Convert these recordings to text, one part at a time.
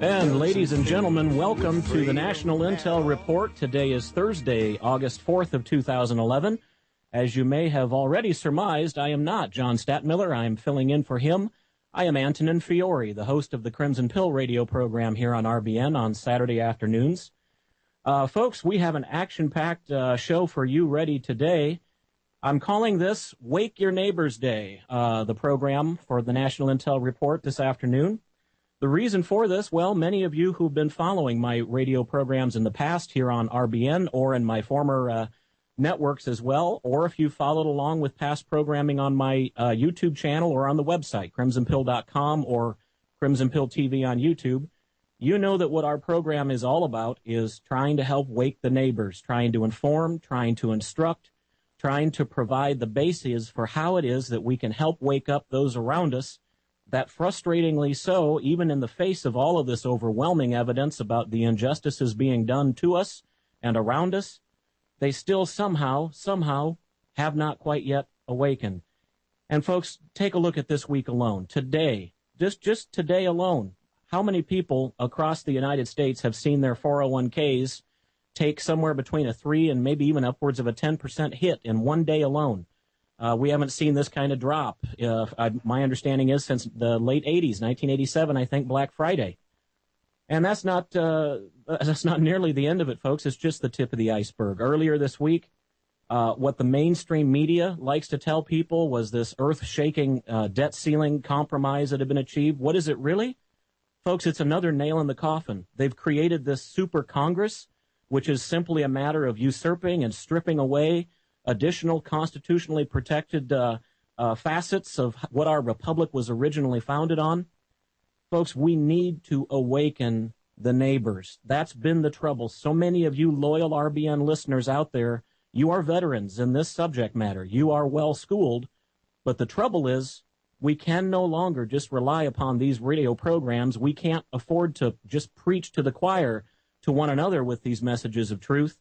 And ladies and gentlemen, welcome to the National Intel Report. Today is Thursday, August 4th of 2011. As you may have already surmised, I am not John Stadtmiller. I am filling in for him. I am Antonin Feori, the host of the Crimson Pill radio program here on RBN on Saturday afternoons. Folks, we have an action-packed show for you ready today. I'm calling this Wake Your Neighbors Day, the program for the National Intel Report this afternoon. The reason for this, well, many of you who've been following my radio programs in the past here on RBN or in my former networks as well, or if you followed along with past programming on my YouTube channel or on the website, crimsonpill.com or Crimson Pill TV on YouTube, you know that what our program is all about is trying to help wake the neighbors, trying to inform, trying to instruct, trying to provide the bases for how it is that we can help wake up those around us that, frustratingly so, even in the face of all of this overwhelming evidence about the injustices being done to us and around us, they still somehow have not quite yet awakened. And folks, take a look at this week alone. Today, just today alone, how many people across the United States have seen their 401ks take somewhere between a 3 and maybe even upwards of a 10% hit in one day alone? We haven't seen this kind of drop. My understanding is since the late 80s, 1987, I think, Black Friday. And that's not nearly the end of it, folks. It's just the tip of the iceberg. Earlier this week, what the mainstream media likes to tell people was this earth-shaking debt ceiling compromise that had been achieved. What is it really? Folks, it's another nail in the coffin. They've created this super Congress, which is simply a matter of usurping and stripping away additional constitutionally protected facets of what our republic was originally founded on. Folks, we need to awaken the neighbors. That's been the trouble. So many of you loyal RBN listeners out there, you are veterans in this subject matter. You are well schooled. But the trouble is, we can no longer just rely upon these radio programs. We can't afford to just preach to the choir to one another with these messages of truth.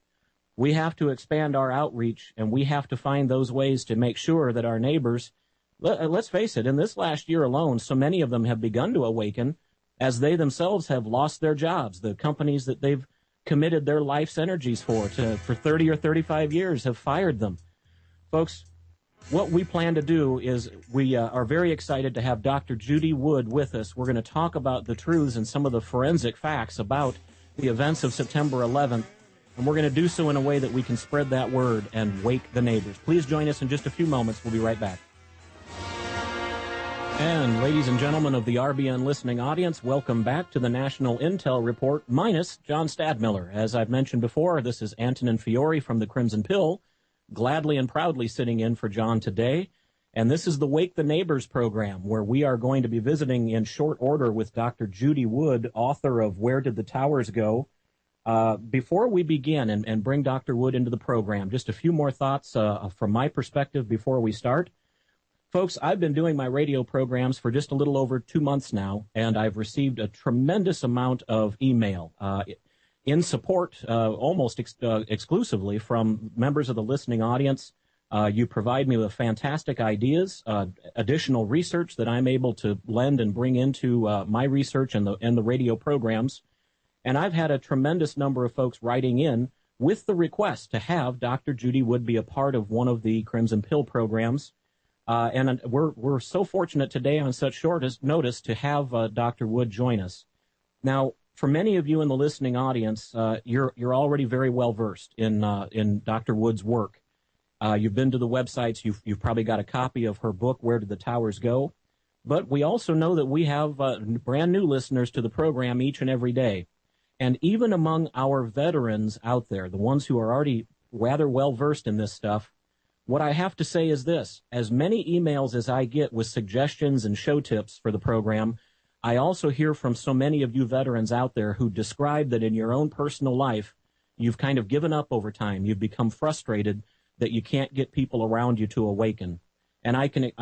We have to expand our outreach, and we have to find those ways to make sure that our neighbors, let's face it, in this last year alone, so many of them have begun to awaken as they themselves have lost their jobs. The companies that they've committed their life's energies for 30 or 35 years have fired them. Folks, what we plan to do is we are very excited to have Dr. Judy Wood with us. We're going to talk about the truths and some of the forensic facts about the events of September 11th. And we're going to do so in a way that we can spread that word and wake the neighbors. Please join us in just a few moments. We'll be right back. And ladies and gentlemen of the RBN listening audience, welcome back to the National Intel Report, minus John Stadtmiller. As I've mentioned before, this is Antonin Feori from the Crimson Pill, gladly and proudly sitting in for John today. And this is the Wake the Neighbors program, where we are going to be visiting in short order with Dr. Judy Wood, author of Where Did the Towers Go? Before we begin and bring Dr. Wood into the program, just a few more thoughts from my perspective before we start. Folks, I've been doing my radio programs for just a little over 2 months now, and I've received a tremendous amount of email in support almost exclusively from members of the listening audience. You provide me with fantastic ideas, additional research that I'm able to lend and bring into my research and the radio programs. And I've had a tremendous number of folks writing in with the request to have Dr. Judy Wood be a part of one of the Crimson Pill programs. And we're so fortunate today on such short notice to have Dr. Wood join us. Now, for many of you in the listening audience, you're already very well versed in Dr. Wood's work. You've been to the websites. You've probably got a copy of her book, Where Did the Towers Go? But we also know that we have brand new listeners to the program each and every day. And even among our veterans out there, the ones who are already rather well versed in this stuff, what I have to say is this: as many emails as I get with suggestions and show tips for the program, I also hear from so many of you veterans out there who describe that in your own personal life, you've kind of given up over time. You've become frustrated that you can't get people around you to awaken. And I can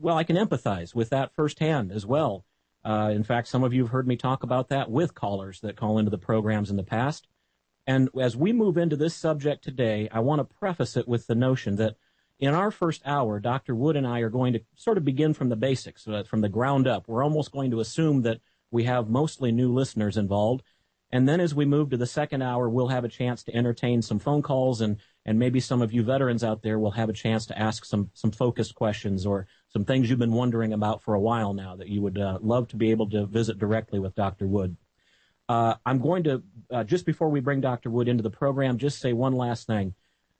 empathize with that firsthand as well. In fact, some of you have heard me talk about that with callers that call into the programs in the past. And as we move into this subject today, I want to preface it with the notion that in our first hour, Dr. Wood and I are going to sort of begin from the basics, from the ground up. We're almost going to assume that we have mostly new listeners involved. And then as we move to the second hour, we'll have a chance to entertain some phone calls, and maybe some of you veterans out there will have a chance to ask some focused questions or some things you've been wondering about for a while now that you would love to be able to visit directly with Dr. Wood. I'm going to, just before we bring Dr. Wood into the program, just say one last thing.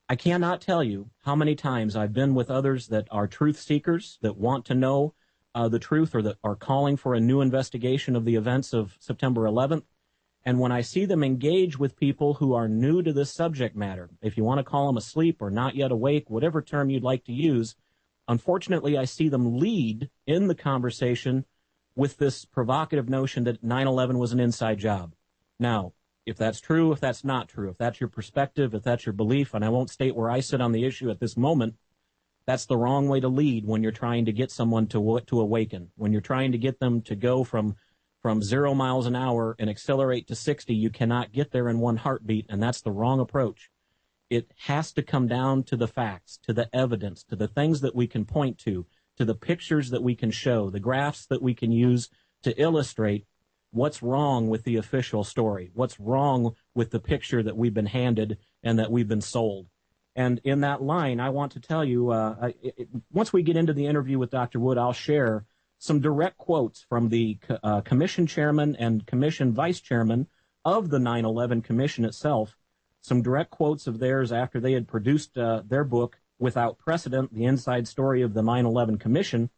I cannot tell you how many times I've been with others that are truth seekers, that want to know the truth, or that are calling for a new investigation of the events of September 11th. And when I see them engage with people who are new to this subject matter, if you want to call them asleep or not yet awake, whatever term you'd like to use, unfortunately, I see them lead in the conversation with this provocative notion that 9/11 was an inside job. Now, if that's true, if that's not true, if that's your perspective, if that's your belief, and I won't state where I sit on the issue at this moment, that's the wrong way to lead when you're trying to get someone to awaken. When you're trying to get them to go from 0 miles an hour and accelerate to 60, you cannot get there in one heartbeat, and that's the wrong approach. It has to come down to the facts, to the evidence, to the things that we can point to the pictures that we can show, the graphs that we can use to illustrate what's wrong with the official story, what's wrong with the picture that we've been handed and that we've been sold. And in that line, I want to tell you, once we get into the interview with Dr. Wood, I'll share some direct quotes from the commission chairman and commission vice chairman of the 9/11 Commission itself, some direct quotes of theirs after they had produced their book, Without Precedent, The Inside Story of the 9/11 Commission.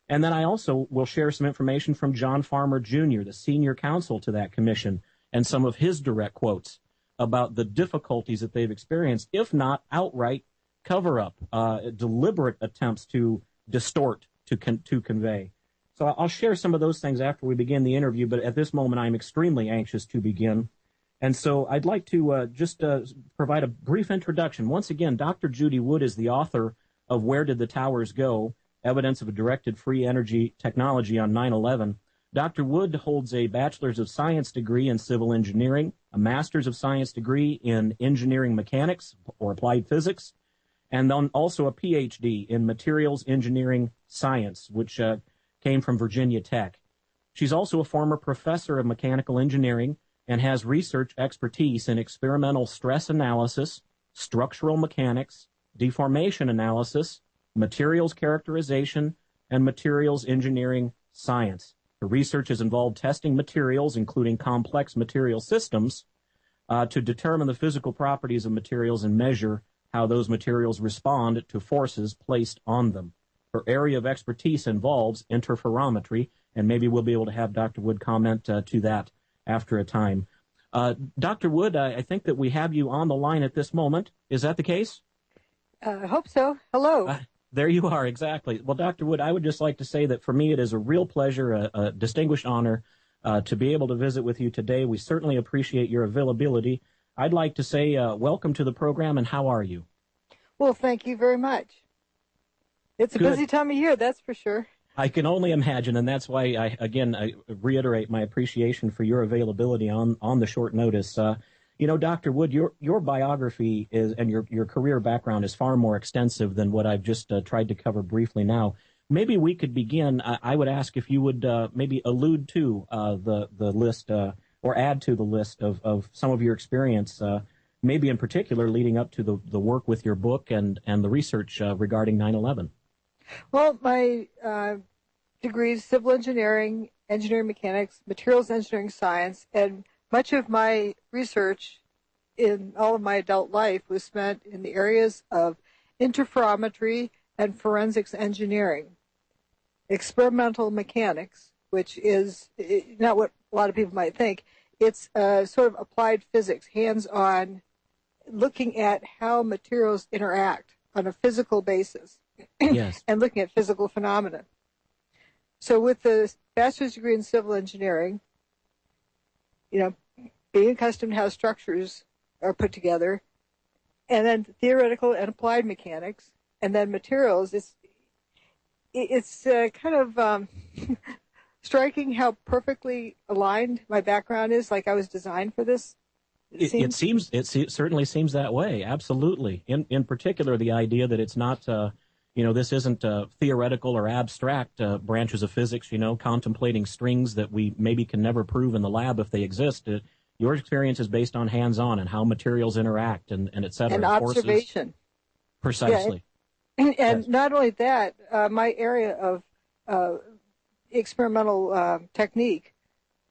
And then I also will share some information from John Farmer Jr., the senior counsel to that commission, and some of his direct quotes about the difficulties that they've experienced, if not outright cover-up, deliberate attempts to distort, to convey. So I'll share some of those things after we begin the interview, but at this moment I'm extremely anxious to begin. And so I'd like to just provide a brief introduction. Once again, Dr. Judy Wood is the author of Where Did the Towers Go? Evidence of a Directed Free Energy Technology on 9/11. Dr. Wood holds a Bachelor's of Science degree in Civil Engineering, a Master's of Science degree in Engineering Mechanics or Applied Physics, and then also a PhD in Materials Engineering Science, which came from Virginia Tech. She's also a former professor of mechanical engineering and has research expertise in experimental stress analysis, structural mechanics, deformation analysis, materials characterization, and materials engineering science. Her research has involved testing materials, including complex material systems, to determine the physical properties of materials and measure how those materials respond to forces placed on them. Her area of expertise involves interferometry, and maybe we'll be able to have Dr. Wood comment to that after a time. Dr. Wood, I think that we have you on the line at this moment. Is that the case? I hope so. Hello. There you are, exactly. Well, Dr. Wood, I would just like to say that for me it is a real pleasure, a distinguished honor to be able to visit with you today. We certainly appreciate your availability. I'd like to say welcome to the program, and how are you? Well, thank you very much. It's a busy time of year, that's for sure. I can only imagine, and that's why I reiterate my appreciation for your availability on the short notice. Dr. Wood, your biography is, and your career background is far more extensive than what I've just tried to cover briefly now. Maybe we could begin. I would ask if you would maybe allude to the list or add to the list of some of your experience, maybe in particular leading up to the work with your book and the research regarding 9/11. Well, my degree is civil engineering, engineering mechanics, materials engineering science, and much of my research in all of my adult life was spent in the areas of interferometry and forensics engineering. Experimental mechanics, which is not what a lot of people might think, it's sort of applied physics, hands-on, looking at how materials interact on a physical basis. Yes. And looking at physical phenomena. So with the bachelor's degree in civil engineering, being accustomed to how structures are put together, and then theoretical and applied mechanics, and then materials, it's kind of striking how perfectly aligned my background is, like I was designed for this. It certainly seems that way, absolutely. In particular, the idea that it's not this isn't theoretical or abstract branches of physics, contemplating strings that we maybe can never prove in the lab if they exist. Your experience is based on hands-on and how materials interact and et cetera. And observation. Forces. Precisely. Yeah, and yes. Not only that, my area of experimental technique,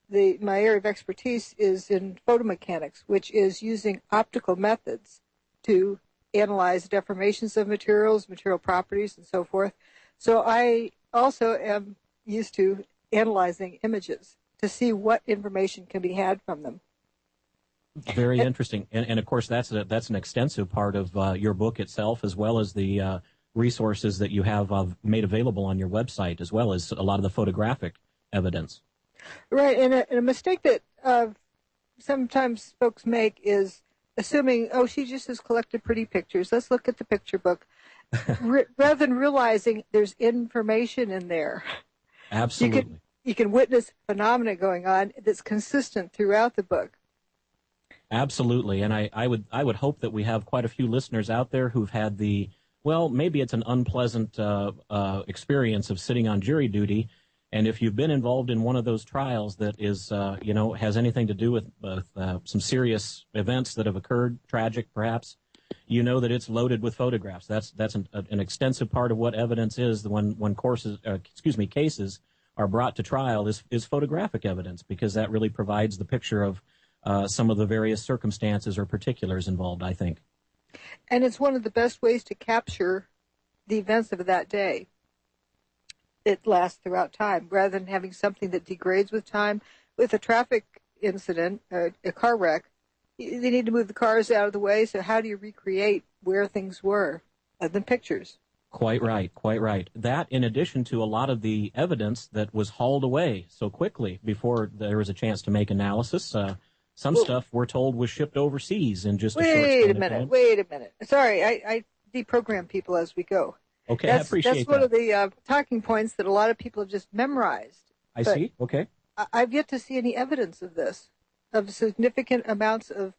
my area of expertise is in photomechanics, which is using optical methods to analyze deformations of materials, material properties, and so forth. So I also am used to analyzing images to see what information can be had from them. Very interesting. And of course, that's an extensive part of your book itself, as well as the resources that you have made available on your website, as well as a lot of the photographic evidence. Right, and a mistake that sometimes folks make is assuming, oh, she just has collected pretty pictures. Let's look at the picture book. Rather than realizing there's information in there. Absolutely. You can witness phenomena going on that's consistent throughout the book. Absolutely, and I would hope that we have quite a few listeners out there who've had maybe it's an unpleasant experience of sitting on jury duty, and if you've been involved in one of those trials that is, has anything to do with some serious events that have occurred, tragic perhaps, that it's loaded with photographs. That's an extensive part of what evidence is when cases are brought to trial is photographic evidence, because that really provides the picture of some of the various circumstances or particulars involved, I think. And it's one of the best ways to capture the events of that day. It lasts throughout time, rather than having something that degrades with time. With a traffic incident, a car wreck, they need to move the cars out of the way, so how do you recreate where things were in the pictures? Quite right, quite right. That, in addition to a lot of the evidence that was hauled away so quickly before there was a chance to make analysis. Some stuff, we're told, was shipped overseas in just a short span of time. Wait a minute. Sorry, I deprogram people as we go. Okay, I appreciate that. That's one of the talking points that a lot of people have just memorized. I see, okay. I've yet to see any evidence of this, of significant amounts of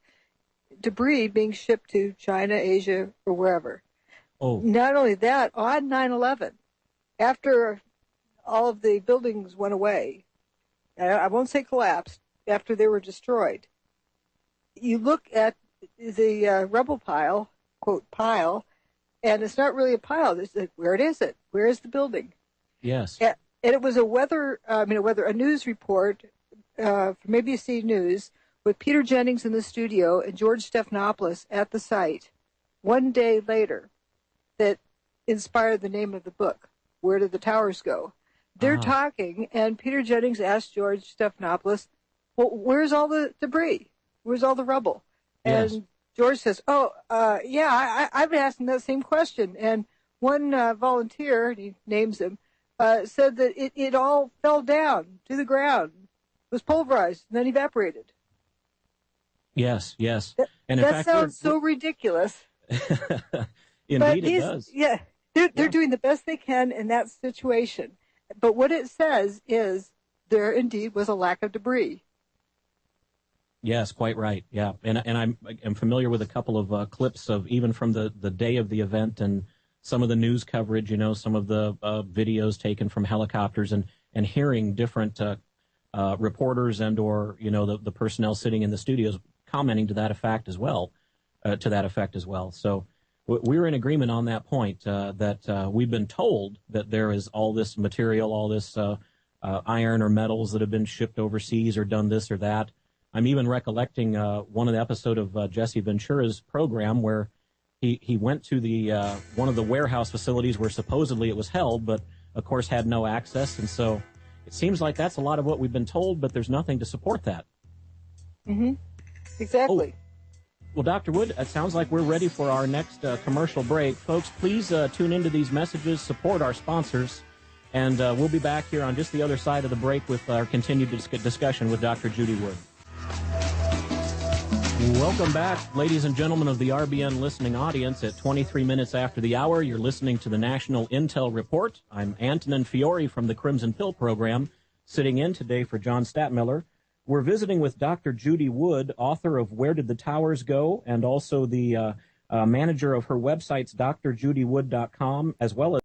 debris being shipped to China, Asia, or wherever. Oh. Not only that, on 9/11, after all of the buildings went away, I won't say collapsed, after they were destroyed, you look at the rubble pile, quote, pile, and it's not really a pile. It's like, where is it? Where is the building? Yes. And it was a news report from ABC News with Peter Jennings in the studio and George Stephanopoulos at the site 1 day later that inspired the name of the book, Where Did the Towers Go? They're talking, and Peter Jennings asked George Stephanopoulos, well, where's all the debris? Where's all the rubble? Yes. And George says, I've been asking that same question. And one volunteer, and he names him, said that it all fell down to the ground, was pulverized, and then evaporated. Yes. That fact, sounds so ridiculous. Indeed, it does. Yeah, they're doing the best they can in that situation. But what it says is there indeed was a lack of debris. Yes, quite right. Yeah, and I'm familiar with a couple of clips of even from the day of the event and some of the news coverage. Some of the videos taken from helicopters and hearing different reporters and or the personnel sitting in the studios commenting to that effect as well. So we're in agreement on that point. That we've been told that there is all this material, all this iron or metals that have been shipped overseas or done this or that. I'm even recollecting one of the episode of Jesse Ventura's program where he went to the one of the warehouse facilities where supposedly it was held, but of course had no access. And so it seems like that's a lot of what we've been told, but there's nothing to support that. Mm-hmm. Exactly. Well, Dr. Wood, it sounds like we're ready for our next commercial break. Folks, please tune into these messages, support our sponsors, and we'll be back here on just the other side of the break with our continued discussion with Dr. Judy Wood. Welcome back, ladies and gentlemen of the RBN listening audience. At 23 minutes after the hour, you're listening to the National Intel Report. I'm Antonin Feori from the Crimson Pill program, sitting in today for John Stadtmiller. We're visiting with Dr. Judy Wood, author of Where Did the Towers Go? And also the manager of her websites, drjudywood.com, as well as